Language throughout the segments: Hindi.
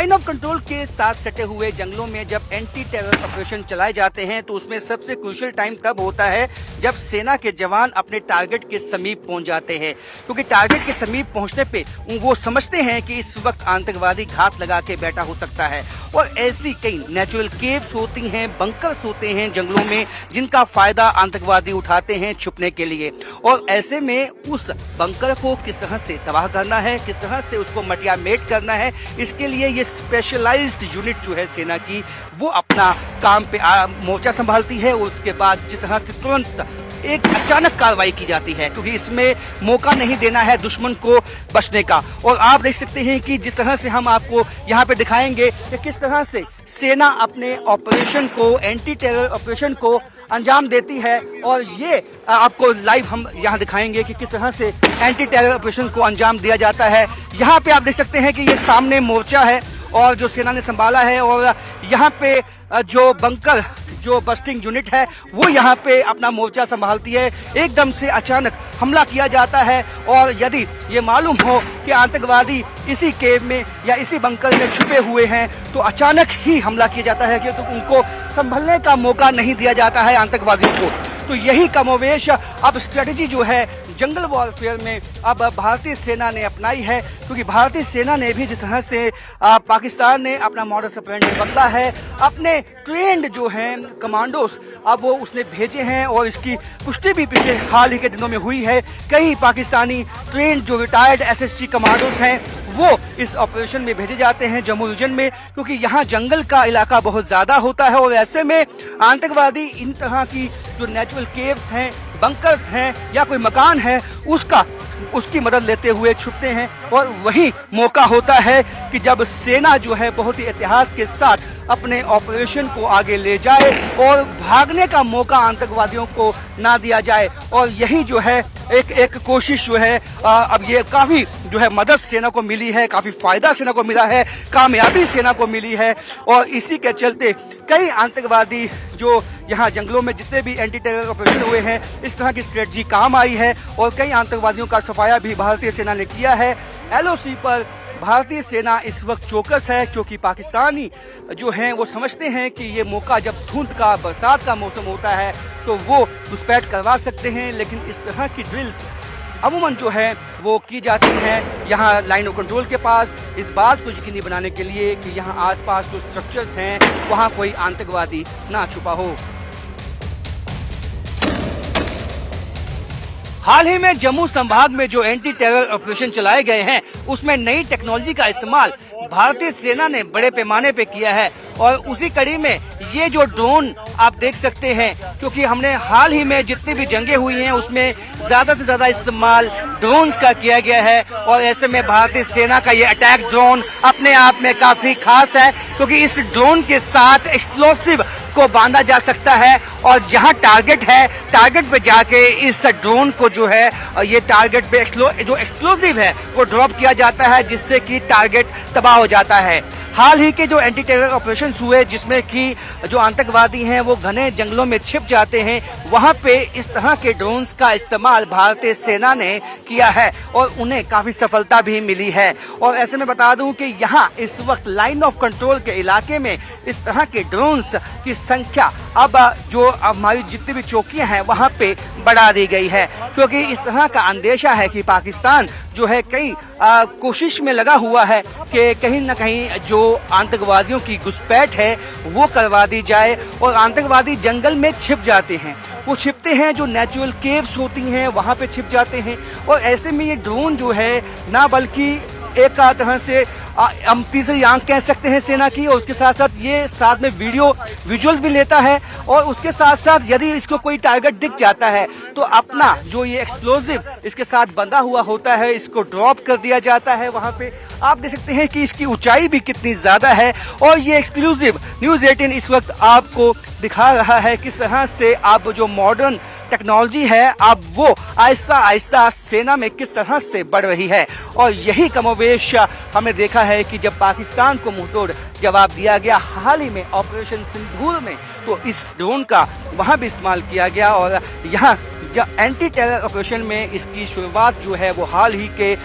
लाइन ऑफ कंट्रोल के साथ सटे हुए जंगलों में जब एंटी टेरर ऑपरेशन चलाए जाते हैं तो उसमें सबसे क्रूशियल टाइम तब होता है जब सेना के जवान अपने टारगेट के समीप पहुंच जाते हैं, क्योंकि टारगेट के समीप पहुंचने पे वो समझते हैं कि इस वक्त आतंकवादी घात लगा के बैठा हो सकता है। और ऐसी कई नेचुरल केव्स होती हैं, बंकर्स होते हैं जंगलों में, जिनका फायदा आतंकवादी उठाते हैं छुपने के लिए। और ऐसे में उस बंकर को किस तरह से तबाह करना है, किस तरह से उसको मटिया मेट करना है, इसके लिए ये स्पेशलाइज्ड यूनिट जो है सेना की, वो अपना काम पे मोर्चा संभालती है। और उसके बाद जिस तरह से तुरंत एक अचानक कार्रवाई की जाती है, क्योंकि इसमें मौका नहीं देना है दुश्मन को बचने का। और आप देख सकते हैं कि जिस तरह से हम आपको यहाँ पे दिखाएंगे कि किस तरह से सेना अपने ऑपरेशन को, एंटी टेरर ऑपरेशन को अंजाम देती है। और ये आपको लाइव हम यहाँ दिखाएंगे कि किस तरह से एंटी टेरर ऑपरेशन को अंजाम दिया जाता है। यहाँ पे आप देख सकते हैं कि ये सामने मोर्चा है और जो सेना ने संभाला है, और यहाँ पे जो बंकर, जो बस्टिंग यूनिट है, वो यहाँ पे अपना मोर्चा संभालती है। एकदम से अचानक हमला किया जाता है और यदि ये मालूम हो कि आतंकवादी इसी केव में या इसी बंकर में छुपे हुए हैं तो अचानक ही हमला किया जाता है कि तो उनको संभलने का मौका नहीं दिया जाता है आतंकवादियों को। तो यही कमोवेश अब स्ट्रेटेजी जो है जंगल वॉरफेयर में अब भारतीय सेना ने अपनाई है, क्योंकि भारतीय सेना ने भी जिस तरह से पाकिस्तान ने अपना मॉडस ऑपरेंडी बदला है, अपने ट्रेंड जो हैं कमांडोस अब वो उसने भेजे हैं। और इसकी पुष्टि भी पिछले हाल ही के दिनों में हुई है। कई पाकिस्तानी ट्रेंड जो रिटायर्ड एसएसटी कमांडोस हैं वो इस ऑपरेशन में भेजे जाते हैं जम्मू रीजन में, क्योंकि यहाँ जंगल का इलाका बहुत ज्यादा होता है। और ऐसे में आतंकवादी इन तरह की जो नेचुरल केव्स हैं, बंकर्स हैं या कोई मकान है, उसकी मदद लेते हुए छुपते हैं। और वही मौका होता है कि जब सेना जो है बहुत ही एहतियात के साथ अपने ऑपरेशन को आगे ले जाए और भागने का मौका आतंकवादियों को ना दिया जाए। और यही जो है एक कोशिश जो है अब ये काफी जो है मदद सेना को मिली है, काफी फायदा सेना को मिला है, कामयाबी सेना को मिली है। और इसी के चलते कई आतंकवादी जो यहाँ जंगलों में जितने भी एंटी टेरर ऑपरेशन हुए हैं, इस तरह की स्ट्रेटजी काम आई है और कई आतंकवादियों का सफाया भी भारतीय सेना ने किया है। LOC पर भारतीय सेना इस वक्त चौकस है, क्योंकि पाकिस्तानी जो हैं वो समझते हैं कि ये मौका जब धुंध का, बरसात का मौसम होता है तो वो घुसपैठ करवा सकते हैं। लेकिन इस तरह की ड्रिल्स अमूमन जो है वो की जाती हैं यहाँ लाइन ऑफ कंट्रोल के पास, इस बात को यकीनी बनाने के लिए कि यहाँ आसपास जो स्ट्रक्चर्स हैं वहाँ कोई आतंकवादी ना छुपा हो। हाल ही में जम्मू संभाग में जो एंटी टेरर ऑपरेशन चलाए गए हैं उसमें नई टेक्नोलॉजी का इस्तेमाल भारतीय सेना ने बड़े पैमाने पे किया है। और उसी कड़ी में ये जो ड्रोन आप देख सकते हैं, क्योंकि हमने हाल ही में जितनी भी जंगें हुई हैं उसमें ज्यादा से ज्यादा इस्तेमाल ड्रोन्स का किया गया है। और ऐसे में भारतीय सेना का ये अटैक ड्रोन अपने आप में काफी खास है, क्योंकि इस ड्रोन के साथ एक्सप्लोसिव को बांधा जा सकता है और जहां टारगेट है, टारगेट पे जाके इस ड्रोन को जो है ये टारगेट पे जो एक्सप्लोसिव है वो ड्रॉप किया जाता है, जिससे कि टारगेट तबाह हो जाता है। हाल ही के जो एंटी टेरर ऑपरेशन हुए जिसमें कि जो आतंकवादी हैं वो घने जंगलों में छिप जाते हैं, वहां पे इस तरह के ड्रोन्स का इस्तेमाल भारतीय सेना ने किया है और उन्हें काफी सफलता भी मिली है। और ऐसे में बता दूं कि यहाँ इस वक्त लाइन ऑफ कंट्रोल के इलाके में इस तरह के ड्रोन्स की संख्या अब जो हमारी जितनी भी चौकियां हैं वहां पे बढ़ा दी गई है, क्योंकि इस तरह का अंदेशा है कि पाकिस्तान जो है कई कोशिश में लगा हुआ है कि कहीं न कहीं जो आतंकवादियों की घुसपैठ है वो करवा दी जाए। और आतंकवादी जंगल में छिप जाते हैं, वो छिपते हैं जो नेचुरल केव्स होती हैं वहां पे छिप जाते हैं। और ऐसे में ये ड्रोन जो है ना बल्कि एक तरह से हम तीसरी आंख कह सकते हैं सेना की, और उसके साथ साथ ये साथ में विजुअल भी लेता है। और उसके साथ साथ यदि इसको कोई टारगेट दिख जाता है तो अपना जो ये एक्सप्लोजिव इसके साथ बंधा हुआ होता है इसको ड्रॉप कर दिया जाता है वहां पे। आप देख सकते हैं कि इसकी ऊंचाई भी कितनी ज्यादा है। और ये एक्सक्लूसिव न्यूज 18 इस वक्त आपको दिखा रहा है किस तरह से आप जो मॉडर्न टेक्नोलॉजी है अब वो आहिस्ता आहिस्ता सेना में किस तरह से बढ़ रही है। और यही कमोवेश हमने देखा है कि जब पाकिस्तान को मुंहतोड़ जवाब दिया गया हाल ही में ऑपरेशन सिंदूर में, तो इस ड्रोन का वहां भी इस्तेमाल किया गया और यहाँ जब एंटी टेरर ऑपरेशन में इसकी शुरुआत जो है वो हाल ही के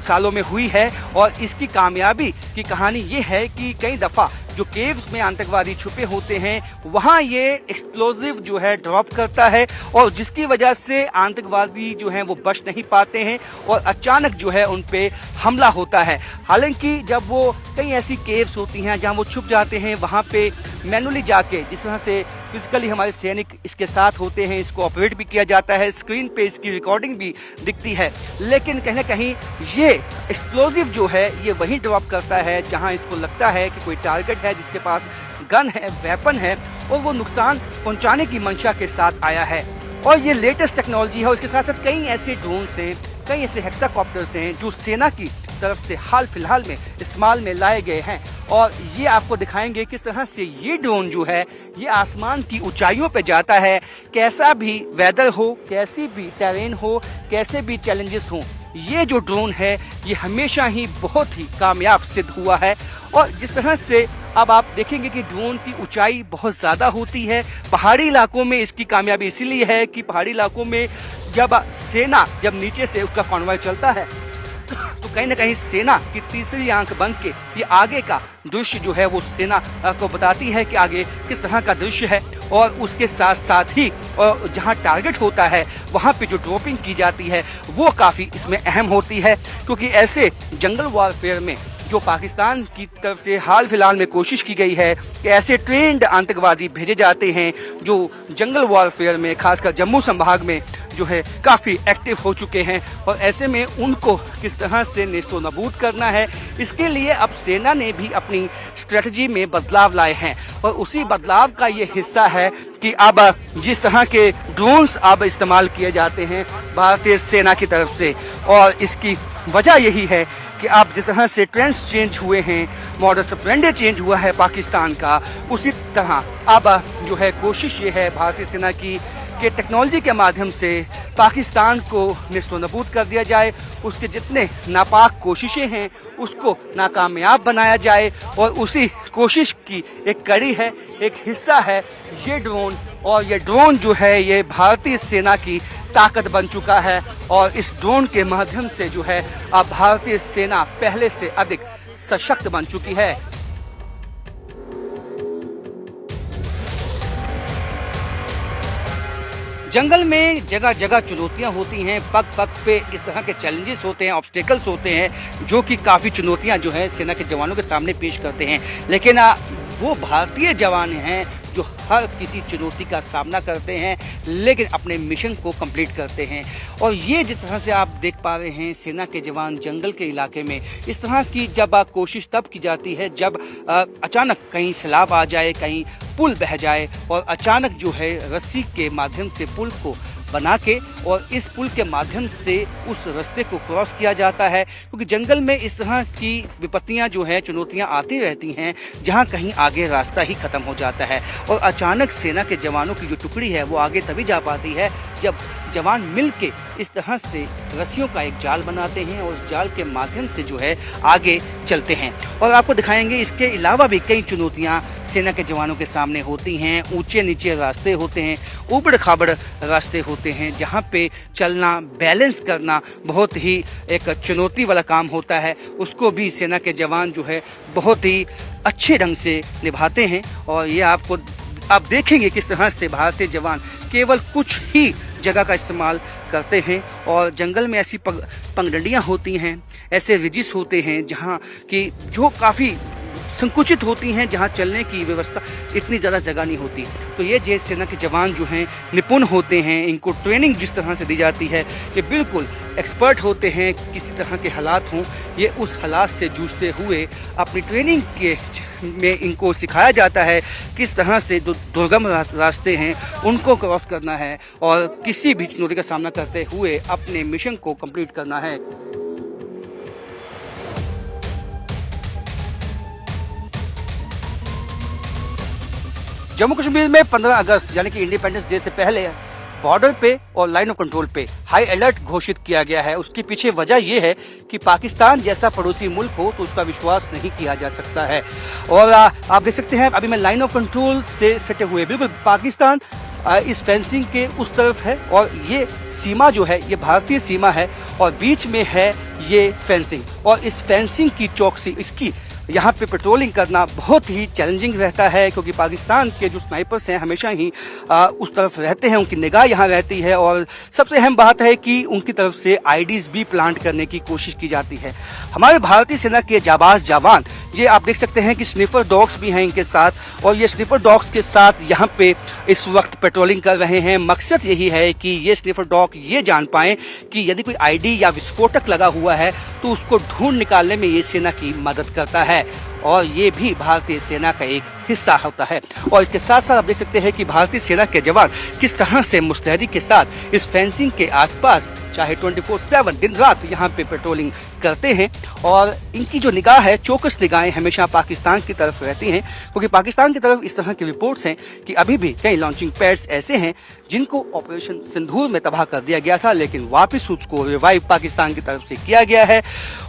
सालों में हुई है और इसकी कामयाबी की कहानी ये है कि कई दफ़ा जो केव्स में आतंकवादी छुपे होते हैं वहां ये एक्सप्लोजिव जो है ड्रॉप करता है और जिसकी वजह से आतंकवादी जो हैं वो बच नहीं पाते हैं और अचानक जो है उन पे हमला होता है। हालांकि जब वो कई ऐसी केव्स होती हैं जहां वो छुप जाते हैं वहां पे मैनुअली जाके जिस तरह से फिजिकली हमारे सैनिक इसके साथ होते हैं, इसको ऑपरेट भी किया जाता है, स्क्रीन पे इसकी रिकॉर्डिंग भी दिखती है, लेकिन कहीं ना कहीं ये एक्सप्लोजिव जो है ये वहीं ड्रॉप करता है जहां इसको लगता है कि कोई टारगेट है जिसके पास गन है, वेपन है और वो नुकसान पहुंचाने की मंशा के साथ आया है। और ये लेटेस्ट टेक्नोलॉजी है। उसके साथ साथ कई ऐसे ड्रोन्स हैं, कई ऐसे हेक्साकॉप्टर्स हैं जो सेना की तरफ से हाल फिलहाल में इस्तेमाल में लाए गए हैं और ये आपको दिखाएंगे किस तरह से ये ड्रोन जो है ये आसमान की ऊंचाइयों पे जाता है। कैसा भी वेदर हो, कैसी भी टेरेन हो, कैसे भी चैलेंजेस हों, ये जो ड्रोन है ये हमेशा ही बहुत ही कामयाब सिद्ध हुआ है। और जिस तरह से अब आप देखेंगे कि ड्रोन की ऊंचाई बहुत ज़्यादा होती है। पहाड़ी इलाकों में इसकी कामयाबी इसीलिए है कि पहाड़ी इलाकों में जब सेना जब नीचे से उसका कॉन्वॉय चलता है तो कहीं ना कहीं सेना की तीसरी आंख बन के ये आगे का दृश्य जो है वो सेना को बताती है कि आगे किस तरह का दृश्य है। और उसके साथ साथ ही जहां टारगेट होता है वहां पे जो ड्रॉपिंग की जाती है वो काफ़ी इसमें अहम होती है, क्योंकि ऐसे जंगल वॉरफेयर में जो पाकिस्तान की तरफ से हाल फिलहाल में कोशिश की गई है कि ऐसे ट्रेंड आतंकवादी भेजे जाते हैं जो जंगल वॉरफेयर में खासकर जम्मू संभाग में जो है काफ़ी एक्टिव हो चुके हैं और ऐसे में उनको किस तरह से नेस्तो नाबूद करना है, इसके लिए अब सेना ने भी अपनी स्ट्रेटजी में बदलाव लाए हैं। और उसी बदलाव का ये हिस्सा है कि अब जिस तरह के ड्रोन्स अब इस्तेमाल किए जाते हैं भारतीय सेना की तरफ से, और इसकी वजह यही है कि अब जिस तरह से ट्रेंड्स चेंज हुए हैं, मॉडस ऑपरेंडी चेंज हुआ है पाकिस्तान का, उसी तरह अब जो है कोशिश ये है भारतीय सेना की कि टेक्नोलॉजी के माध्यम से पाकिस्तान को नेस्तो नाबूद कर दिया जाए, उसके जितने नापाक कोशिशें हैं उसको नाकामयाब बनाया जाए। और उसी कोशिश की एक कड़ी है, एक हिस्सा है ये ड्रोन। और ये ड्रोन जो है ये भारतीय सेना की ताकत बन चुका है और इस ड्रोन के माध्यम से जो है अब भारतीय सेना पहले से अधिक सशक्त बन चुकी है। जंगल में जगह जगह चुनौतियां होती हैं, पग पग पे इस तरह के चैलेंजेस होते हैं, ऑब्स्टेकल्स होते हैं जो कि काफ़ी चुनौतियां जो है सेना के जवानों के सामने पेश करते हैं। लेकिन वो भारतीय जवान हैं जो हर किसी चुनौती का सामना करते हैं लेकिन अपने मिशन को कंप्लीट करते हैं। और ये जिस तरह से आप देख पा रहे हैं सेना के जवान जंगल के इलाके में इस तरह की जब कोशिश तब की जाती है जब अचानक कहीं सैलाब आ जाए, कहीं पुल बह जाए और अचानक जो है रस्सी के माध्यम से पुल को बना के और इस पुल के माध्यम से उस रास्ते को क्रॉस किया जाता है, क्योंकि जंगल में इस तरह की विपत्तियां जो है चुनौतियां आती रहती हैं जहां कहीं आगे रास्ता ही खत्म हो जाता है। और अचानक सेना के जवानों की जो टुकड़ी है वो आगे तभी जा पाती है जब जवान मिल के इस तरह से रस्सियों का एक जाल बनाते हैं और उस जाल के माध्यम से जो है आगे चलते हैं। और आपको दिखाएंगे इसके अलावा भी कई चुनौतियां सेना के जवानों के सामने होती हैं। ऊंचे नीचे रास्ते होते हैं, ऊबड़ खाबड़ रास्ते होते हैं जहां पे चलना, बैलेंस करना बहुत ही एक चुनौती वाला काम होता है। उसको भी सेना के जवान जो है बहुत ही अच्छे ढंग से निभाते हैं। और ये आप देखेंगे किस तरह से भारतीय जवान केवल कुछ ही जगह का इस्तेमाल करते हैं और जंगल में ऐसी पगडंडियां होती हैं, ऐसे रिजिस होते हैं जहां कि जो काफ़ी संकुचित होती हैं, जहां चलने की व्यवस्था इतनी ज़्यादा जगह नहीं होती। तो ये जे सेना के जवान जो हैं निपुण होते हैं, इनको ट्रेनिंग जिस तरह से दी जाती है कि बिल्कुल एक्सपर्ट होते हैं, किसी तरह के हालात हों ये उस हालात से जूझते हुए अपनी ट्रेनिंग के में इनको सिखाया जाता है किस तरह से जो दुर्गम रास्ते हैं उनको क्रॉस करना है और किसी भी चुनौती का सामना करते हुए अपने मिशन को कंप्लीट करना है। जम्मू कश्मीर में 15 अगस्त यानी कि इंडिपेंडेंस डे से पहले बॉर्डर पे और लाइन ऑफ कंट्रोल पे हाई अलर्ट घोषित किया गया है। उसके पीछे वजह यह है कि पाकिस्तान जैसा पड़ोसी मुल्क हो तो उसका विश्वास नहीं किया जा सकता है। और आप देख सकते हैं अभी मैं लाइन ऑफ कंट्रोल से सटे हुए बिल्कुल पाकिस्तान इस फेंसिंग के उस तरफ है और ये सीमा जो है ये भारतीय सीमा है और बीच में है ये फेंसिंग। और इस फेंसिंग की चौकसी, इसकी यहाँ पे पेट्रोलिंग करना बहुत ही चैलेंजिंग रहता है, क्योंकि पाकिस्तान के जो स्नाइपर्स हैं हमेशा ही उस तरफ रहते हैं, उनकी निगाह यहाँ रहती है। और सबसे अहम बात है कि उनकी तरफ से आईडीज भी प्लांट करने की कोशिश की जाती है। हमारे भारतीय सेना के जाबाज जवान, ये आप देख सकते हैं कि स्निफर डॉग्स भी हैं इनके साथ, और ये स्निफर डॉग्स के साथ यहाँ पे इस वक्त पेट्रोलिंग कर रहे हैं। मकसद यही है कि ये स्निफर डॉग ये जान पाएं कि यदि कोई आईडी या विस्फोटक लगा हुआ है तो उसको ढूंढ निकालने में ये सेना की मदद करता है, और ये भी भारतीय सेना का एक हिस्सा होता है। और इसके साथ साथ आप देख सकते हैं कि भारतीय सेना के जवान किस तरह से मुस्तैदी के साथ इस फेंसिंग के आसपास चाहे 24/7 दिन रात यहाँ पे पेट्रोलिंग करते हैं। और इनकी जो निगाह है, चौकस निगाहें हमेशा पाकिस्तान की तरफ रहती हैं, क्योंकि पाकिस्तान की तरफ इस तरह की रिपोर्ट्स हैं कि अभी भी कई लॉन्चिंग पैड्स ऐसे हैं जिनको ऑपरेशन सिंदूर में तबाह कर दिया गया था, लेकिन वापस उसको रिवाइव पाकिस्तान की तरफ से किया गया है।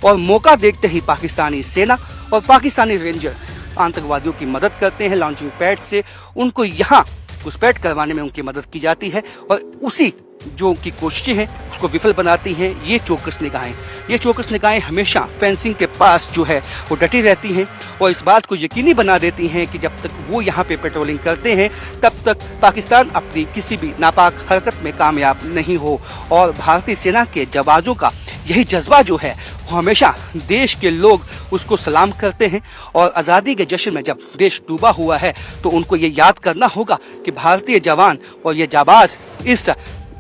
और मौका देखते ही पाकिस्तानी सेना और पाकिस्तानी रेंजर आतंकवादियों की मदद करते हैं लॉन्चिंग पैड से, उनको यहाँ घुसपैठ करवाने में उनकी मदद की जाती है, और उसी जो उनकी कोशिशें हैं उसको विफल बनाती हैं ये चौकस निगाहें। ये चौकस निगाहें हमेशा फेंसिंग के पास जो है वो डटी रहती हैं और इस बात को यकीनी बना देती हैं कि जब तक वो यहाँ पे पेट्रोलिंग करते हैं तब तक पाकिस्तान अपनी किसी भी नापाक हरकत में कामयाब नहीं हो। और भारतीय सेना के जवानों का यही जज्बा जो है वो हमेशा देश के लोग उसको सलाम करते हैं। और आज़ादी के जश्न में जब देश डूबा हुआ है तो उनको ये याद करना होगा कि भारतीय जवान और ये जाबाज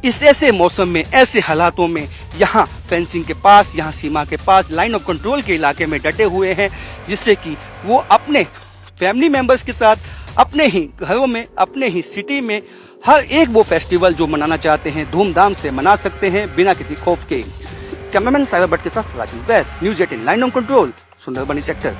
इस ऐसे मौसम में, ऐसे हालातों में यहाँ फेंसिंग के पास, यहाँ सीमा के पास, लाइन ऑफ कंट्रोल के इलाके में डटे हुए हैं, जिससे कि वो अपने फैमिली मेंबर्स के साथ, अपने ही घरों में, अपने ही सिटी में हर एक वो फेस्टिवल जो मनाना चाहते हैं धूमधाम से मना सकते हैं बिना किसी खौफ के। कैमरामैन साइबर भट्ट के साथ Rajan Vaid, News 18 line of control, Sunderbani sector.